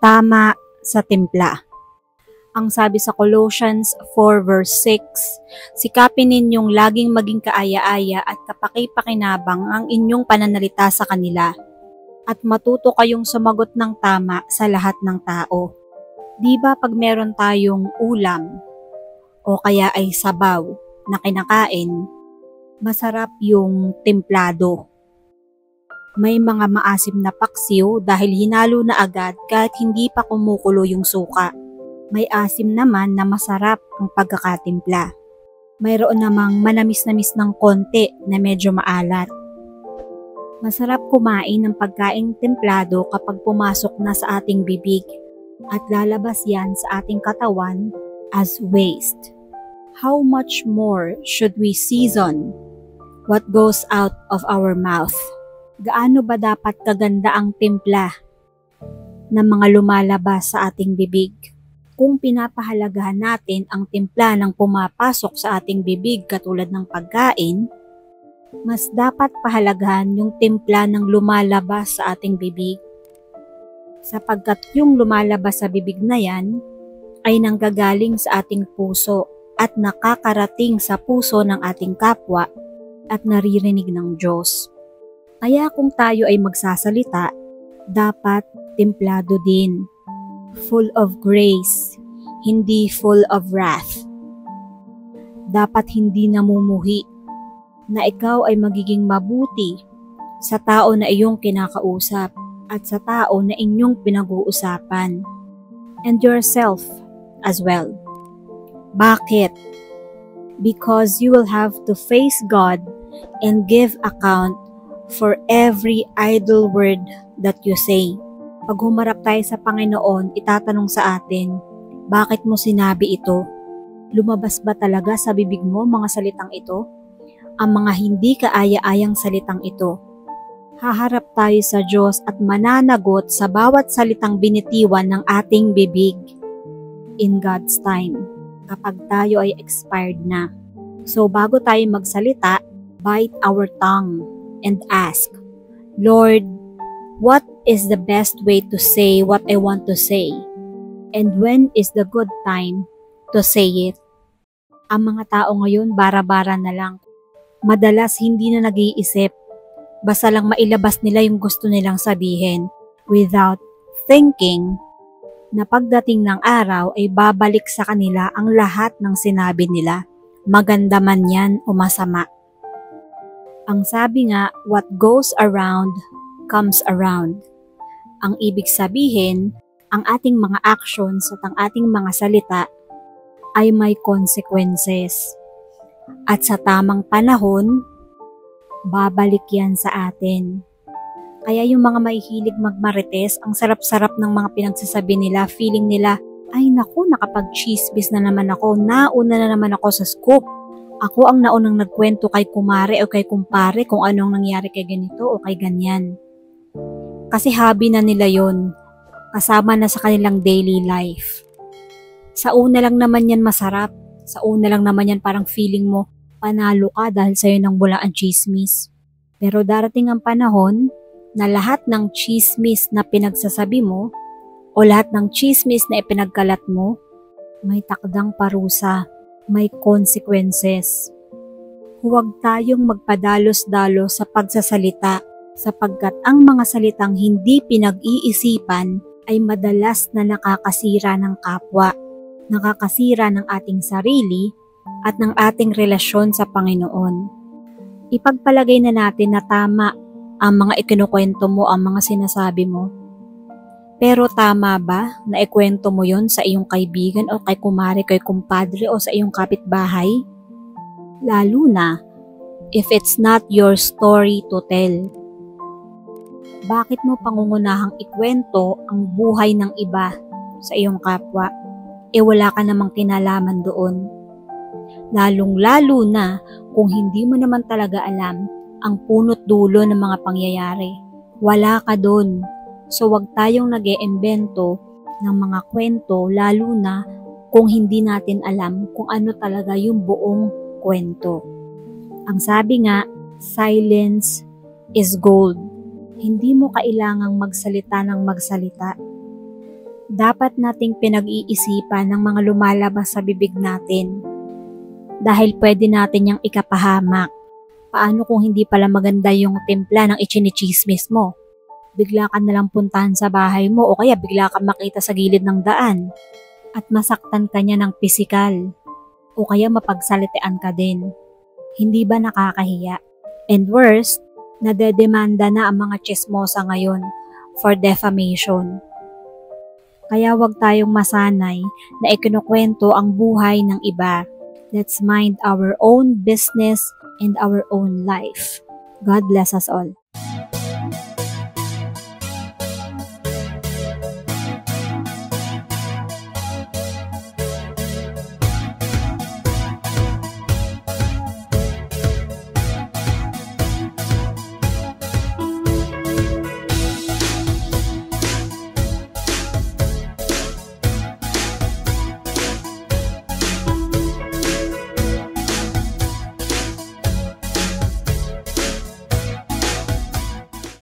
Tama sa timpla. Ang sabi sa Colossians 4 verse 6, sikapin ninyong laging maging kaaya-aya at kapaki-pakinabang ang inyong pananalita sa kanila, at matuto kayong sumagot ng tama sa lahat ng tao. Di ba pag meron tayong ulam o kaya ay sabaw na kinakain, masarap yung templado. May mga maasim na paksiw dahil hinalo na agad kahit hindi pa kumukulo yung suka. May asim naman na masarap ang pagkakatimpla. Mayroon namang manamis-namis ng konti na medyo maalat. Masarap kumain ng pagkaing templado kapag pumasok na sa ating bibig at lalabas yan sa ating katawan as waste. How much more should we season what goes out of our mouth? Gaano ba dapat kaganda ang timpla ng mga lumalabas sa ating bibig? Kung pinapahalagahan natin ang timpla ng pumapasok sa ating bibig katulad ng pagkain, mas dapat pahalagahan yung timpla ng lumalabas sa ating bibig. Sapagkat yung lumalabas sa bibig na yan ay nanggagaling sa ating puso at nakakarating sa puso ng ating kapwa at naririnig ng Diyos. Kaya kung tayo ay magsasalita, dapat templado din. Full of grace, hindi full of wrath. Dapat hindi namumuhi na ikaw ay magiging mabuti sa tao na iyong kinakausap at sa tao na inyong pinag-uusapan, and yourself as well. Bakit? Because you will have to face God and give account for every idle word that you say. Pag humarap tayo sa Panginoon, itatanong sa atin, bakit mo sinabi ito? Lumabas ba talaga sa bibig mo mga salitang ito? Ang mga hindi kaaya-ayang salitang ito. Haharap tayo sa Diyos at mananagot sa bawat salitang binitiwan ng ating bibig in God's time, kapag tayo ay expired na. So bago tayo magsalita, bite our tongue and ask, Lord, what is the best way to say what I want to say? And when is the good time to say it? Ang mga tao ngayon bara-bara na lang. Madalas hindi na nag-iisip. Basta lang mailabas nila yung gusto nilang sabihin without thinking na pagdating ng araw ay babalik sa kanila ang lahat ng sinabi nila. Maganda man yan o masama. Ang sabi nga, what goes around comes around. Ang ibig sabihin, ang ating mga actions at ang ating mga salita ay may consequences. At sa tamang panahon, babalik yan sa atin. Kaya yung mga mahihilig magmarites, ang sarap-sarap ng mga pinagsasabi nila, feeling nila, ay naku, nakapag-chismis na naman ako, nauna na naman ako sa scoop. Ako ang naunang nagkwento kay kumare o kay kumpare kung anong nangyari kay ganito o kay ganyan. Kasi hobby na nila yon, kasama na sa kanilang daily life. Sa una lang naman yan masarap, sa una lang naman yan parang feeling mo, panalo ka dahil sa'yo nang mula ang chismis. Pero darating ang panahon na lahat ng chismis na pinagsasabi mo o lahat ng chismis na ipinagkalat mo, may takdang parusa, may consequences. Huwag tayong magpadalos-dalos sa pagsasalita sapagkat ang mga salitang hindi pinag-iisipan ay madalas na nakakasira ng kapwa, nakakasira ng ating sarili at ng ating relasyon sa Panginoon. Ipagpalagay na natin na tama ang mga ikinukwento mo, ang mga sinasabi mo. Pero tama ba na ikwento mo yon sa iyong kaibigan o kay kumare, kay kumpadre o sa iyong kapitbahay? Lalo na if it's not your story to tell. Bakit mo pangungunahang ikwento ang buhay ng iba sa iyong kapwa? Wala ka namang kinalaman doon. Lalong-lalo na kung hindi mo naman talaga alam ang punot dulo ng mga pangyayari. Wala ka doon. So wag tayong nag-iimbento ng mga kwento lalo na kung hindi natin alam kung ano talaga yung buong kwento. Ang sabi nga, silence is gold. Hindi mo kailangang magsalita ng magsalita. Dapat nating pinag-iisipan ng mga lumalabas sa bibig natin. Dahil pwede natin yung ikapahamak. Paano kung hindi pala maganda yung timpla ng ichinichismis mo? Bigla ka nalang puntahan sa bahay mo o kaya bigla ka makita sa gilid ng daan at masaktan ka niya ng pisikal o kaya mapagsalitean ka din. Hindi ba nakakahiya? And worst, nadedemanda na ang mga chismosa ngayon for defamation. Kaya wag tayong masanay na ikinukwento ang buhay ng iba. Let's mind our own business and our own life. God bless us all.